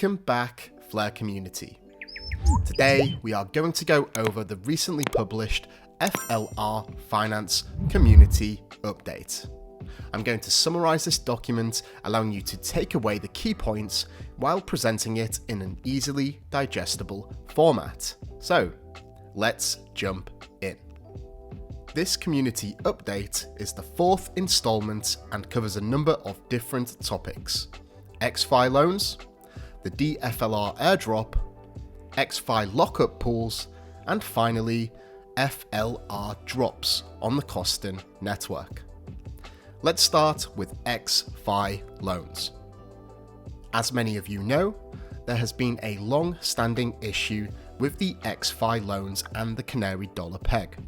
Welcome back, FLR community. Today we are going to go over the recently published FLR Finance Community Update. I'm going to summarize this document, allowing you to take away the key points while presenting it in an easily digestible format. So, let's jump in. This community update is the fourth installment and covers a number of different topics: ExFi loans, the DFLR Airdrop, ExFi lockup pools, and finally FLR drops on the Coston network. Let's start with ExFi loans. As many of you know, there has been a long-standing issue with the ExFi loans and the Canary dollar peg.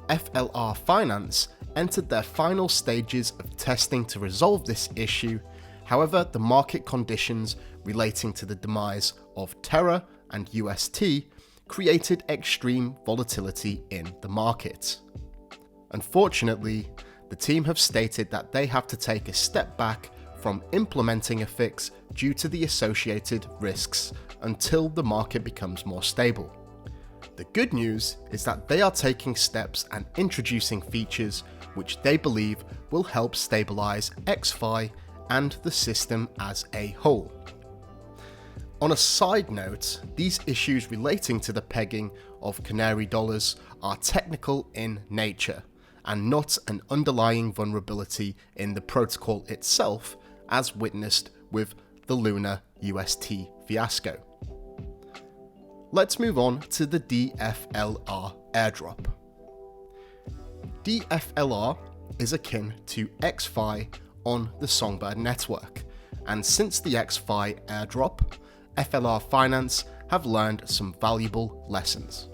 FLR Finance entered their final stages of testing to resolve this issue. However, the market conditions relating to the demise of Terra and UST created extreme volatility in the market. Unfortunately, the team have stated that they have to take a step back from implementing a fix due to the associated risks until the market becomes more stable. The good news is that they are taking steps and introducing features which they believe will help stabilize ExFi and the system as a whole. On a side note, these issues relating to the pegging of Canary dollars are technical in nature and not an underlying vulnerability in the protocol itself, as witnessed with the Luna UST fiasco. Let's move on to the DFLR Airdrop. DFLR is akin to ExFi on the Songbird network, and since the ExFi Airdrop, FLR Finance have learned some valuable lessons.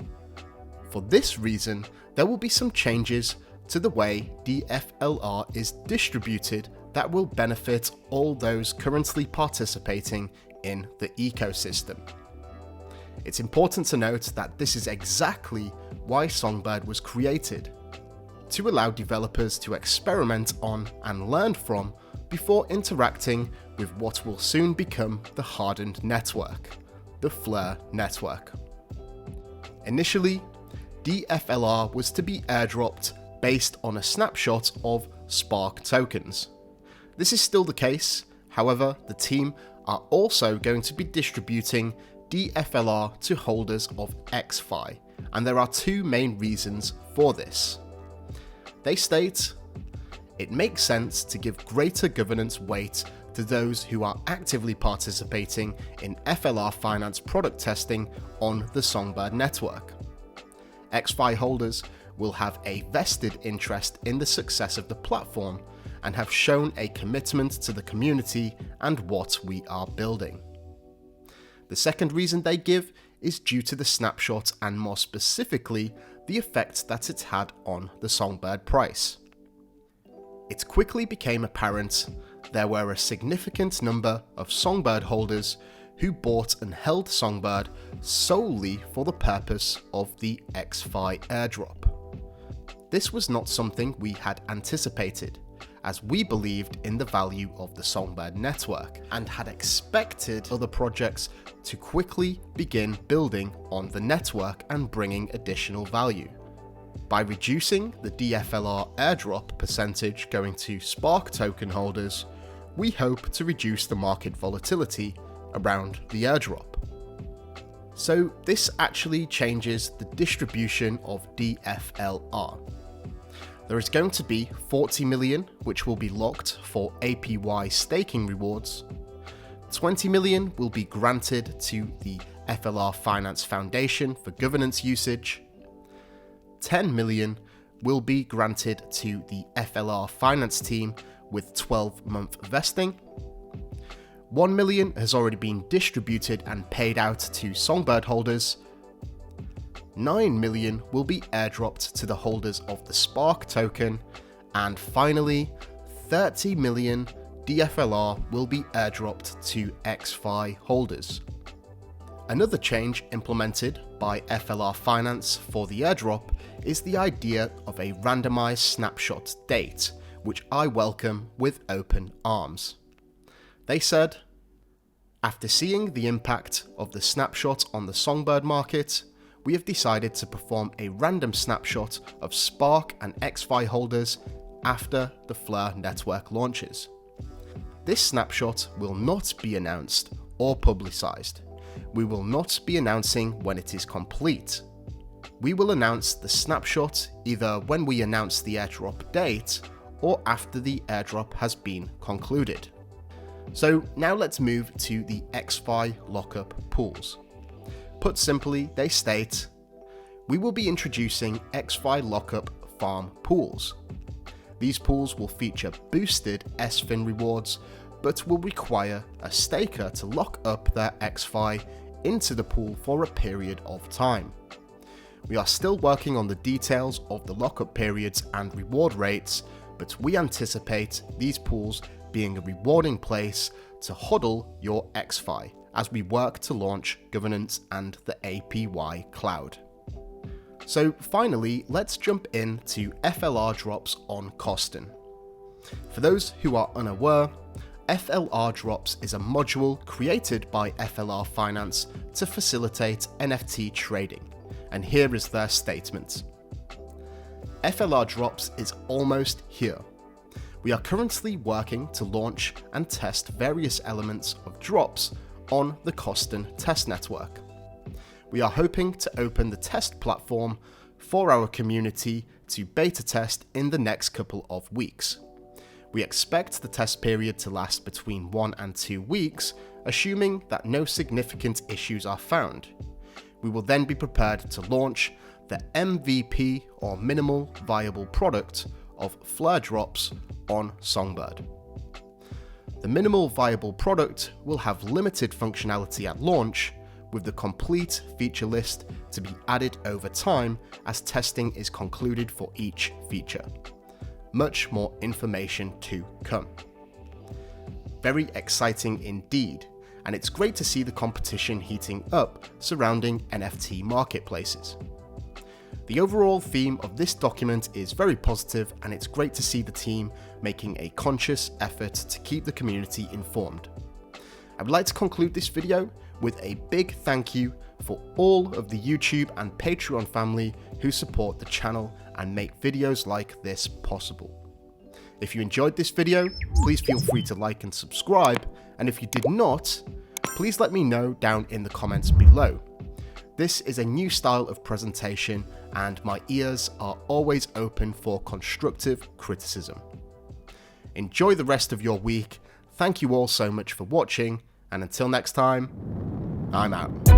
For this reason, there will be some changes to the way DFLR is distributed that will benefit all those currently participating in the ecosystem. It's important to note that this is exactly why Songbird was created, to allow developers to experiment on and learn from before interacting with what will soon become the hardened network, the FLR network. Initially, DFLR was to be airdropped based on a snapshot of Spark tokens. This is still the case, however, the team are also going to be distributing DFLR to holders of ExFi, and there are two main reasons for this. They state, it makes sense to give greater governance weight to those who are actively participating in FLR Finance product testing on the Songbird network. ExFi holders will have a vested interest in the success of the platform and have shown a commitment to the community and what we are building. The second reason they give is due to the snapshot and more specifically the effect that it had on the Songbird price. It quickly became apparent there were a significant number of Songbird holders who bought and held Songbird solely for the purpose of the ExFi airdrop. This was not something we had anticipated, as we believed in the value of the Songbird network and had expected other projects to quickly begin building on the network and bringing additional value. By reducing the DFLR airdrop percentage going to Spark token holders, we hope to reduce the market volatility around the airdrop. So this actually changes the distribution of DFLR. There is going to be 40 million which will be locked for APY staking rewards, 20 million will be granted to the FLR Finance Foundation for governance usage, 10 million will be granted to the FLR Finance team with 12-month vesting, 1 million has already been distributed and paid out to Songbird holders, 9 million will be airdropped to the holders of the Spark token, and finally 30 million DFLR will be airdropped to ExFi holders. Another change implemented by FLR Finance for the airdrop is the idea of a randomized snapshot date, which I welcome with open arms. They said, After seeing the impact of the snapshot on the Songbird market, we have decided to perform a random snapshot of Spark and ExFi holders after the FLR network launches. This snapshot will not be announced or publicized. We will not be announcing when it is complete. We will announce the snapshot either when we announce the airdrop date or after the airdrop has been concluded. So now let's move to the ExFi lockup pools. Put simply, they state, we will be introducing ExFi lockup farm pools. These pools will feature boosted SFIN rewards, but will require a staker to lock up their ExFi into the pool for a period of time. We are still working on the details of the lockup periods and reward rates, but we anticipate these pools being a rewarding place to hodl your ExFi as we work to launch governance and the APY cloud. So finally, let's jump into FLR drops on Coston. For those who are unaware, FLR drops is a module created by FLR Finance to facilitate NFT trading, and here is their statement. FLR drops is almost here. We are currently working to launch and test various elements of drops on the Coston test network. We are hoping to open the test platform for our community to beta test in the next couple of weeks. We expect the test period to last between 1 and 2 weeks, assuming that no significant issues are found. We will then be prepared to launch the MVP or minimal viable product of FLR drops on Songbird. The minimal viable product will have limited functionality at launch, with the complete feature list to be added over time as testing is concluded for each feature. Much more information to come. Very exciting indeed, and it's great to see the competition heating up surrounding NFT marketplaces. The overall theme of this document is very positive, and it's great to see the team making a conscious effort to keep the community informed. I would like to conclude this video with a big thank you for all of the YouTube and Patreon family who support the channel and make videos like this possible. If you enjoyed this video, please feel free to like and subscribe, and if you did not, please let me know down in the comments below. This is a new style of presentation, and my ears are always open for constructive criticism. Enjoy the rest of your week. Thank you all so much for watching, and until next time, I'm out.